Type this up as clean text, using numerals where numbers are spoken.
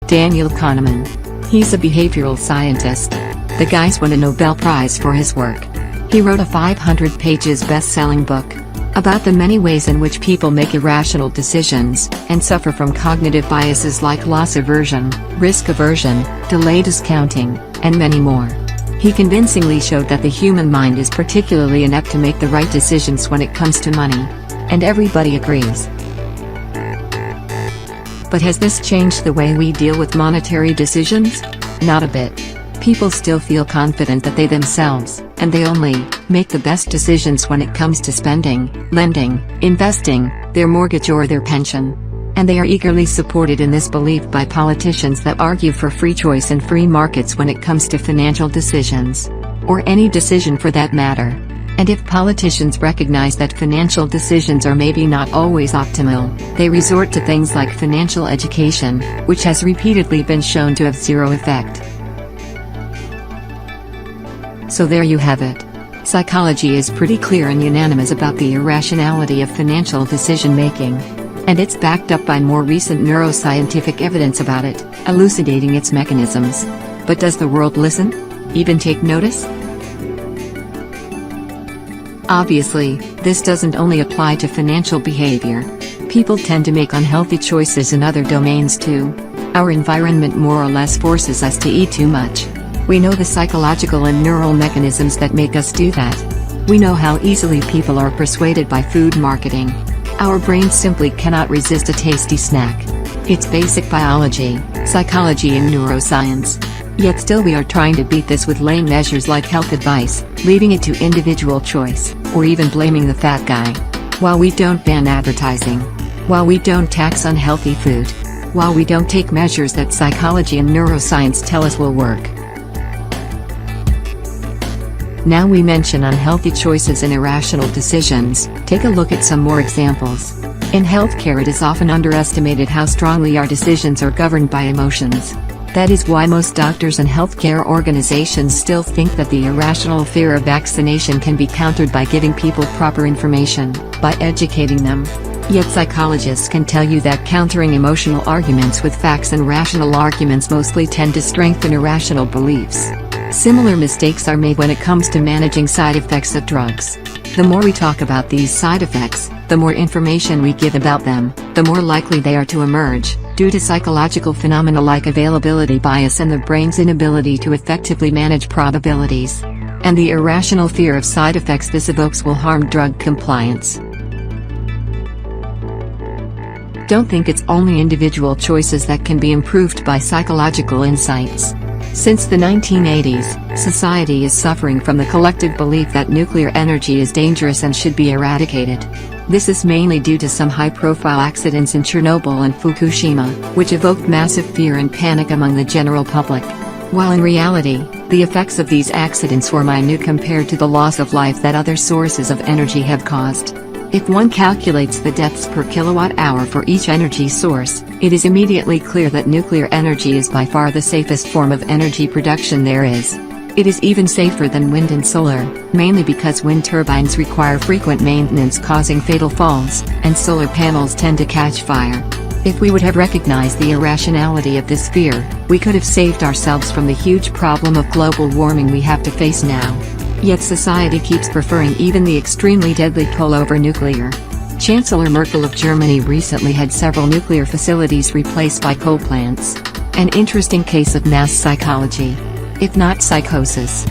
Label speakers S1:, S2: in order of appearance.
S1: Daniel Kahneman. He's a behavioral scientist. The guy's won a Nobel Prize for his work. He wrote a 500 pages best-selling book about the many ways in which people make irrational decisions and suffer from cognitive biases like loss aversion, risk aversion, delay discounting, and many more. He convincingly showed that the human mind is particularly inept to make the right decisions when it comes to money. And everybody agrees. But has this changed the way we deal with monetary decisions? Not a bit. People still feel confident that they themselves, and they only, make the best decisions when it comes to spending, lending, investing, their mortgage or their pension. And they are eagerly supported in this belief by politicians that argue for free choice and free markets when it comes to financial decisions. Or any decision for that matter. And if politicians recognize that financial decisions are maybe not always optimal, they resort to things like financial education, which has repeatedly been shown to have zero effect. So there you have it. Psychology is pretty clear and unanimous about the irrationality of financial decision-making. And it's backed up by more recent neuroscientific evidence about it, elucidating its mechanisms. But does the world listen? Even take notice? Obviously, this doesn't only apply to financial behavior. People tend to make unhealthy choices in other domains too. Our environment more or less forces us to eat too much. We know the psychological and neural mechanisms that make us do that. We know how easily people are persuaded by food marketing. Our brains simply cannot resist a tasty snack. It's basic biology, psychology and neuroscience. Yet still we are trying to beat this with lame measures like health advice, leaving it to individual choice, or even blaming the fat guy. While we don't ban advertising. While we don't tax unhealthy food. While we don't take measures that psychology and neuroscience tell us will work. Now we mention unhealthy choices and irrational decisions, take a look at some more examples. In healthcare it is often underestimated how strongly our decisions are governed by emotions. That is why most doctors and healthcare organizations still think that the irrational fear of vaccination can be countered by giving people proper information, by educating them. Yet psychologists can tell you that countering emotional arguments with facts and rational arguments mostly tend to strengthen irrational beliefs. Similar mistakes are made when it comes to managing side effects of drugs. The more we talk about these side effects, the more information we give about them, the more likely they are to emerge, due to psychological phenomena like availability bias and the brain's inability to effectively manage probabilities. And the irrational fear of side effects this evokes will harm drug compliance. Don't think it's only individual choices that can be improved by psychological insights. Since the 1980s, society is suffering from the collective belief that nuclear energy is dangerous and should be eradicated. This is mainly due to some high-profile accidents in Chernobyl and Fukushima, which evoked massive fear and panic among the general public. While in reality, the effects of these accidents were minute compared to the loss of life that other sources of energy have caused. If one calculates the deaths per kilowatt-hour for each energy source, it is immediately clear that nuclear energy is by far the safest form of energy production there is. It is even safer than wind and solar, mainly because wind turbines require frequent maintenance causing fatal falls, and solar panels tend to catch fire. If we would have recognized the irrationality of this fear, we could have saved ourselves from the huge problem of global warming we have to face now. Yet society keeps preferring even the extremely deadly coal over nuclear. Chancellor Merkel of Germany recently had several nuclear facilities replaced by coal plants. An interesting case of mass psychology. If not psychosis.